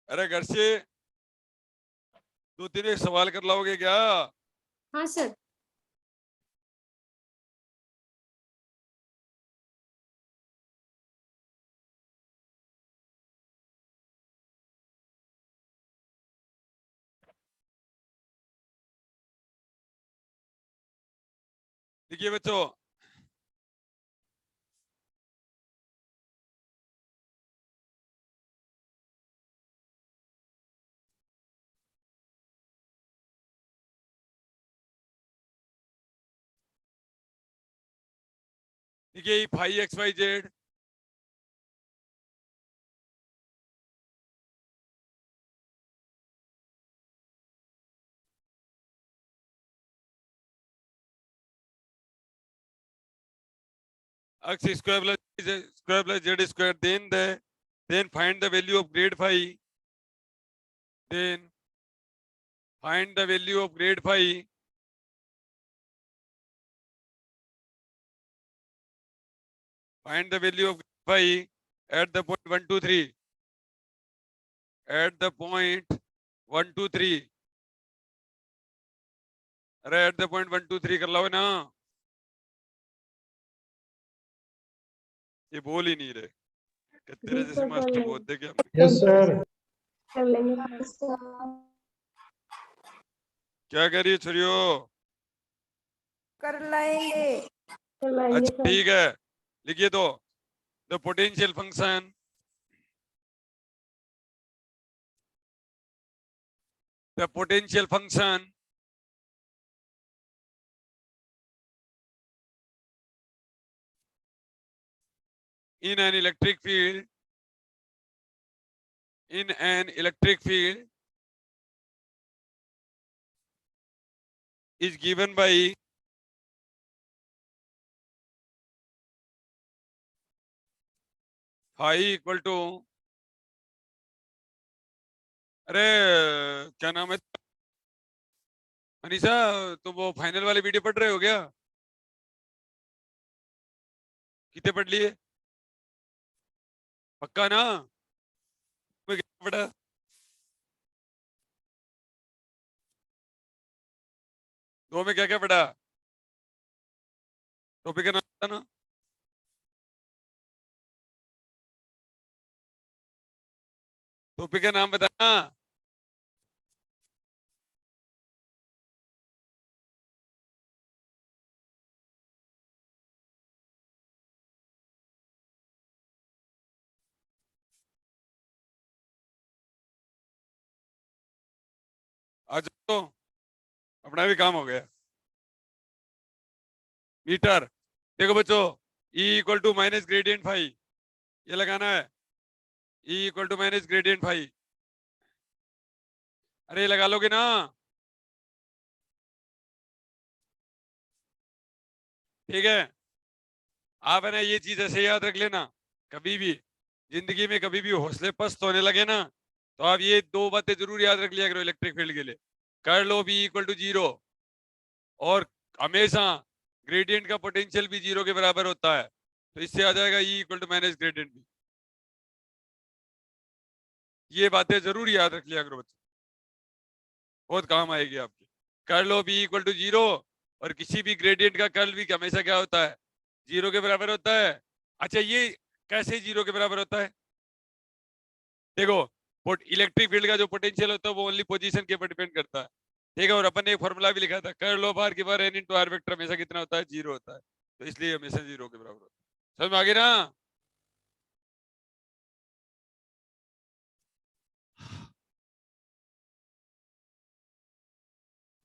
अरे घर से दो तीन एक सवाल कर लाओगे क्या? हाँ सर। देखिए बच्चों, देखिए 5xyz x square plus z square plus z square, then find the value of grade phi, then find the value of grade phi find the value of phi at the point 1 2 3, at the point 1 2 3। अरे at the point 1 2 3 कर लो ना, ये बोल ही नहीं रहे कि तेरे जैसे मास्टर बोल दे क्या? यस सर, कर लेंगे। क्या कह रही है छुरियो? कर लाएंगे। कर लाएंगे अच्छा सर। ठीक है, लिखिए तो the potential function in an electric field is given by phi equal to, अरे क्या नाम है मनीषा, तुम वो फाइनल वाली वीडियो पढ़ रहे हो क्या? कितने पढ़ लिए? पक्का ना? तुम्हें क्या पढ़ा? दो में क्या क्या पढ़ा? टॉपिक का नाम बताना। टॉपिक का नाम बताना। आज तो अपना भी काम हो गया। मीटर देखो बच्चों, E equal to minus gradient phi, ये लगाना है E equal to minus gradient phi. अरे लगा लोगे ना? ठीक है, आप है ना ये चीज ऐसे याद रख लेना, कभी भी जिंदगी में कभी भी हौसले पस्त होने लगे ना, तो आप ये दो बातें जरूर याद रख लिया करो इलेक्ट्रिक फील्ड के लिए। Curl of E equal to 0, और हमेशा ग्रेडियंट का पोटेंशियल भी 0 के बराबर होता है, तो इससे आ जाएगा E equal to minus gradient भी। ये बातें जरूर याद रख लिया करो बच्चे, बहुत काम आएगी आपकी। Curl of E equal to 0, और किसी भी ग्रेडियंट का कर्ल भी हमेशा क्या होता है? 0 के बराबर होता है। अच्छा, ये कैसे 0 के बराबर होता है? देखो, इलेक्ट्रिक फील्ड का जो पोटेंशियल होता है वो ओनली पोजीशन के ऊपर डिपेंड करता है, ठीक है। और अपन ने एक फॉर्मूला भी लिखा था, कर्ल ऑफ R की बार n इंटू R वेक्टर हमेशा कितना होता है? 0 होता है, तो इसलिए हमेशा 0 के बराबर होता है। समझ में आ गई ना?